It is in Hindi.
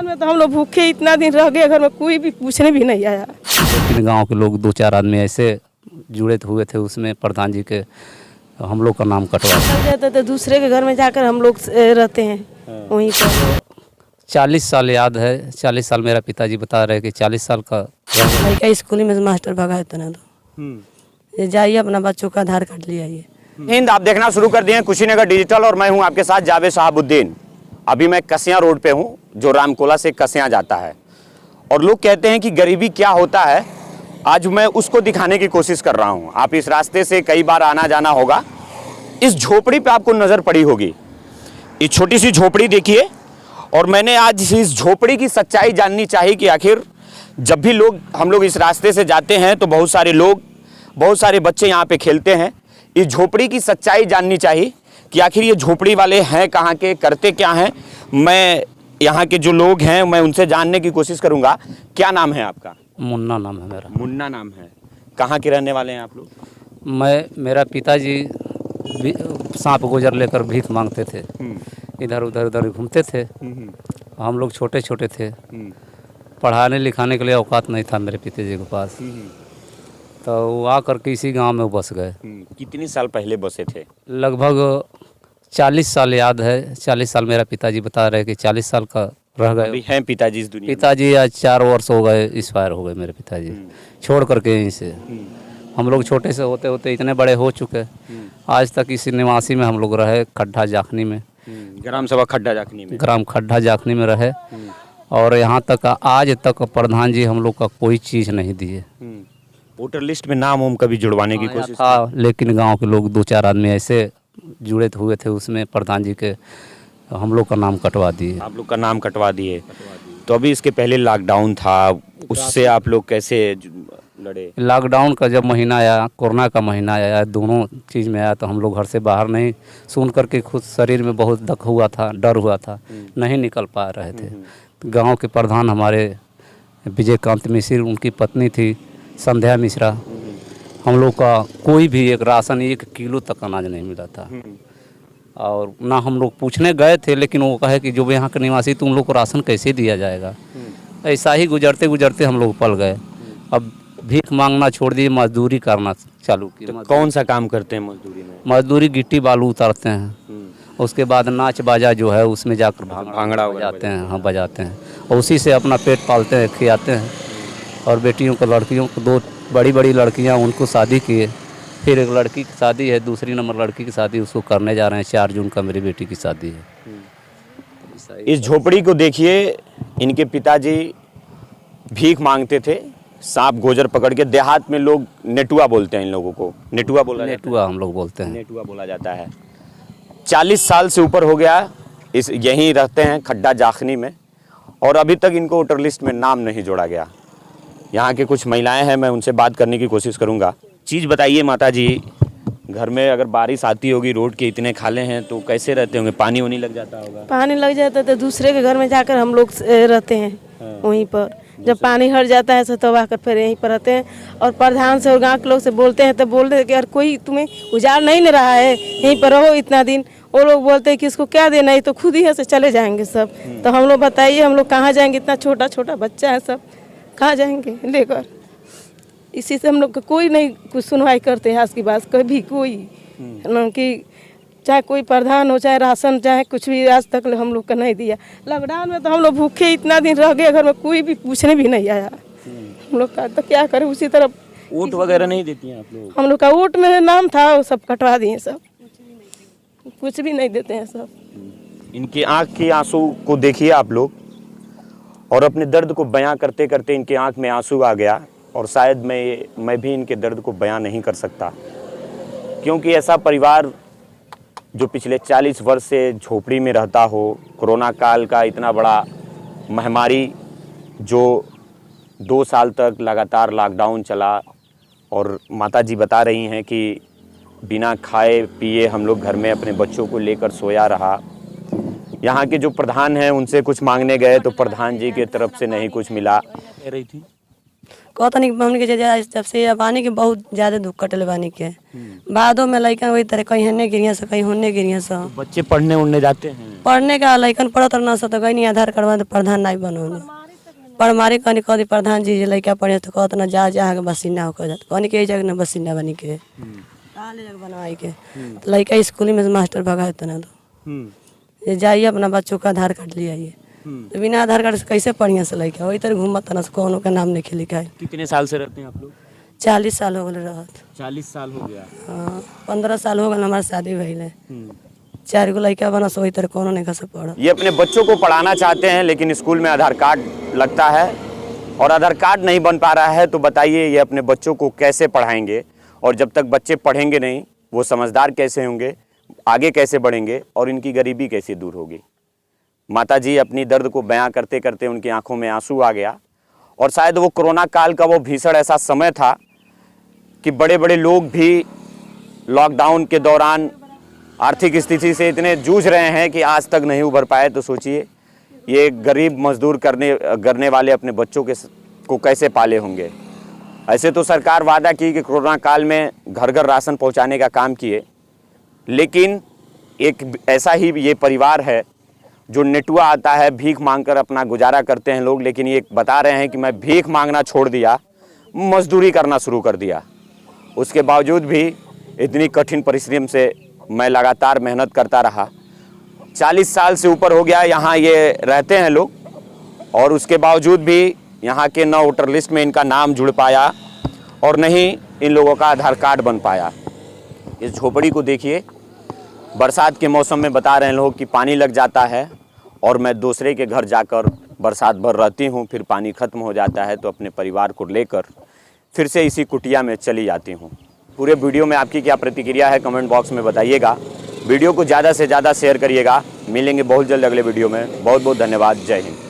में तो हम लोग भूखे इतना दिन रह गए, घर में कोई भी पूछने भी नहीं आया। लेकिन गांव के लोग 2-4 आदमी ऐसे जुड़े हुए थे उसमें प्रधान जी के, हम लोग का नाम कटवा जाते थे दूसरे के घर में जाकर हम लोग रहते हैं वहीं पर। 40 साल याद है, 40 साल मेरा पिताजी बता रहे कि 40 साल का लड़का स्कूल में मास्टर भगा था ना, तो ये जाइए अपना बच्चों का आधार कार्ड ले आइए। हिंद आप देखना शुरू कर दिए कुशीनगर डिजिटल और मैं हूं आपके साथ जावेद शहाबुद्दीन। अभी मैं कसिया रोड पे हूं जो रामकोला से कसिया जाता है और लोग कहते हैं कि गरीबी क्या होता है, आज मैं उसको दिखाने की कोशिश कर रहा हूं। आप इस रास्ते से कई बार आना जाना होगा, इस झोपड़ी पे आपको नज़र पड़ी होगी। ये छोटी सी झोपड़ी देखिए और मैंने आज इस झोपड़ी की सच्चाई जाननी चाहिए कि आखिर जब भी हम लोग इस रास्ते से जाते हैं तो बहुत सारे लोग, बहुत सारे बच्चे यहाँ पे खेलते हैं। इस झोपड़ी की सच्चाई जाननी चाहिए कि आखिर ये झोपड़ी वाले हैं कहाँ के, करते क्या हैं। मैं यहाँ के जो लोग हैं मैं उनसे जानने की कोशिश करूँगा। क्या नाम है आपका? मुन्ना नाम है मेरा। मुन्ना नाम है। कहाँ के रहने वाले हैं आप लोग? मेरा पिताजी सांप गुजर लेकर भीख मांगते थे, इधर उधर घूमते थे। हम लोग छोटे छोटे थे, पढ़ाने लिखाने के लिए औकात नहीं था मेरे पिताजी के पास, तो वो आकर के इसी गांव में बस गए। कितने साल पहले बसे थे? लगभग 40 साल याद है, 40 साल मेरा पिताजी बता रहे कि 40 साल का रह गए। अभी हैं पिताजी इस दुनिया में? पिताजी आज 4 वर्ष हो गए, एक्सपायर हो गए मेरे पिताजी, छोड़ करके यहीं से। हम लोग छोटे से होते होते इतने बड़े हो चुके, आज तक इसी निवासी में हम लोग रहे, खड्डा जाखनी में, ग्राम सभा खड्डा जाखनी में, ग्राम खड्डा जाखनी में रहे। और यहाँ तक आज तक प्रधान जी हम लोग का कोई चीज़ नहीं दिए। वोटर लिस्ट में नाम कभी जुड़वाने की कोशिश था, लेकिन गांव के लोग 2-4 आदमी ऐसे जुड़े हुए थे उसमें, प्रधान जी के हम लोग का नाम कटवा दिए। आप लोग का नाम कटवा दिए। तो अभी इसके पहले लॉकडाउन था, उससे आप लोग कैसे लड़े? लॉकडाउन का जब महीना आया, कोरोना का महीना आया, दोनों चीज़ में आया, तो हम लोग घर से बाहर नहीं, सुन करके खुद शरीर में बहुत दुख हुआ था, डर हुआ था, नहीं निकल पा रहे थे। गांव के प्रधान हमारे विजयकांत मिश्र, उनकी पत्नी थी संध्या मिश्रा, हम लोग का कोई भी एक राशन 1 किलो तक अनाज नहीं मिला था। और ना हम लोग पूछने गए थे, लेकिन वो कहे कि जो यहाँ के निवासी तुम लोग को राशन कैसे दिया जाएगा। ऐसा ही गुजरते गुजरते हम लोग पल गए। अब भीख मांगना छोड़ दिए, मजदूरी करना चालू किया। तो कौन सा काम करते हैं मजदूरी में? मजदूरी गिट्टी बालू उतारते हैं, उसके बाद नाच बाजा जो है उसमें जाकर भांगड़ा बजाते हैं। हाँ, बजाते हैं और उसी से अपना पेट पालते हैं, खिलाते हैं। और बेटियों को, लड़कियों को, 2 बड़ी बड़ी लड़कियां, उनको शादी किए। फिर एक लड़की की शादी है, दूसरी नंबर लड़की की शादी उसको करने जा रहे हैं। 4 जून का मेरी बेटी की शादी है। इस झोपड़ी को देखिए, इनके पिताजी भीख मांगते थे, सांप गोजर पकड़ के। देहात में लोग नेटुआ बोलते हैं इन लोगों को, नेटुआ हम लोग बोलते हैं, नेटुआ बोला जाता है। 40 साल से ऊपर हो गया यहीं रहते हैं खड्डा जाखनी में और अभी तक इनको वोटर लिस्ट में नाम नहीं जोड़ा गया। यहाँ के कुछ महिलाएं हैं, मैं उनसे बात करने की कोशिश करूँगा। चीज़ बताइए माता जी, घर में अगर बारिश आती होगी, रोड के इतने खाले हैं तो कैसे रहते होंगे? पानी वानी लग जाता होगा? पानी लग जाता तो दूसरे के घर में जाकर हम लोग रहते हैं वहीं पर। जब पानी हट जाता है तो आकर फिर यहीं पर रहते हैं। और प्रधान से और गाँव के लोग से बोलते हैं तो बोलते हैं कि यार कोई तुम्हें उजाड़ नहीं ले रहा है, यहीं पर रहो इतना दिन। वो लोग बोलते हैं कि इसको क्या देना है, तो खुद ही यहाँ से चले जाएंगे सब। तो हम लोग बताइए, हम लोग कहाँ जाएंगे? इतना छोटा छोटा बच्चा है, सब कहाँ जाएंगे लेकर? इसी से हम लोग कोई नहीं कुछ सुनवाई करते हैं आज की बात, कभी कोई कि चाहे कोई प्रधान हो, चाहे राशन, चाहे कुछ भी, आज तक हम लोग का नहीं दिया। लॉकडाउन में तो हम लोग भूखे इतना दिन रह गए, घर में कोई भी पूछने भी नहीं आया हम लोग का। तो क्या करें? उसी तरह वोट वगैरह नहीं देती हैं आप लोग? हम लोग का वोट में नाम था, वो सब कटवा दिए, सब कुछ भी नहीं देते हैं सब। इनकी आँख के आंसू को देखिए आप लोग, और अपने दर्द को बयां करते करते इनके आँख में आंसू आ गया। और शायद मैं भी इनके दर्द को बयां नहीं कर सकता, क्योंकि ऐसा परिवार जो पिछले 40 वर्ष से झोपड़ी में रहता हो, कोरोना काल का इतना बड़ा महामारी जो 2 साल तक लगातार लॉकडाउन चला, और माताजी बता रही हैं कि बिना खाए पिए हम लोग घर में अपने बच्चों को लेकर सोया रहा। यहाँ के जो प्रधान हैं उनसे कुछ मांगने गए तो प्रधान जी की तरफ से नहीं कुछ मिला। कह रही थी कहता नहीं हमने के जब से पानी के बहुत ज़्यादा दुख कटल बानी के बादों में लइकन वही तरह कहीं हेने गिरिया से कहीं होने गिरिया से बच्चे पढ़ने उड़ने जाते हैं? पढ़ने का लइकन पढ़त रहना से तो कहीं नहीं आधार कार्ड तो प्रधान नहीं बनोने पढ़मारी कहनी कहती प्रधान जी लड़का पढ़े तो कहत ना जा के बसीना होकर जाता कहनी के जगह ना बसीना बनी के जगह बनवाई के लड़का स्कूल में मास्टर भगा ना तो ये जाइए अपना बच्चों का आधार कार्ड ले आइए तो बिना आधार कार्ड से कैसे पढ़िया से लड़का वही तरह घूमत ना कौन का नाम नहीं लिखा है। कितने साल से रहते हैं आप लोग? 40 साल हो गए रहत। 40 साल हो गया। हाँ 15 साल हो गए हमारे शादी भइले 4 गो लड़का बना वही तरह कौन नहीं कैसे पढ़। ये अपने बच्चों को पढ़ाना चाहते हैं लेकिन स्कूल में आधार कार्ड लगता है और आधार कार्ड नहीं बन पा रहा है, तो बताइए ये अपने बच्चों को कैसे पढ़ाएंगे? और जब तक बच्चे पढ़ेंगे नहीं वो समझदार कैसे होंगे, आगे कैसे बढ़ेंगे और इनकी गरीबी कैसे दूर होगी? माता जी अपनी दर्द को बयां करते करते उनकी आंखों में आंसू आ गया। और शायद वो कोरोना काल का वो भीषण ऐसा समय था कि बड़े बड़े लोग भी लॉकडाउन के दौरान आर्थिक स्थिति से इतने जूझ रहे हैं कि आज तक नहीं उभर पाए। तो सोचिए ये गरीब मजदूर करने वाले अपने बच्चों को कैसे पाले होंगे। ऐसे तो सरकार वादा की कि कोरोना काल में घर घर राशन पहुंचाने का काम किए, लेकिन एक ऐसा ही ये परिवार है जो नेटुआ आता है, भीख मांगकर अपना गुजारा करते हैं लोग, लेकिन ये बता रहे हैं कि मैं भीख मांगना छोड़ दिया, मजदूरी करना शुरू कर दिया। उसके बावजूद भी इतनी कठिन परिश्रम से मैं लगातार मेहनत करता रहा। 40 साल से ऊपर हो गया यहाँ ये रहते हैं लोग, और उसके बावजूद भी यहाँ के न वोटर लिस्ट में इनका नाम जुड़ पाया और न ही इन लोगों का आधार कार्ड बन पाया। इस झोपड़ी को देखिए, बरसात के मौसम में बता रहे हैं लोग कि पानी लग जाता है और मैं दूसरे के घर जाकर बरसात भर रहती हूँ, फिर पानी ख़त्म हो जाता है तो अपने परिवार को लेकर फिर से इसी कुटिया में चली जाती हूँ। पूरे वीडियो में आपकी क्या प्रतिक्रिया है कमेंट बॉक्स में बताइएगा। वीडियो को ज़्यादा से ज़्यादा शेयर करिएगा। मिलेंगे बहुत जल्द अगले वीडियो में। बहुत बहुत धन्यवाद। जय हिंद।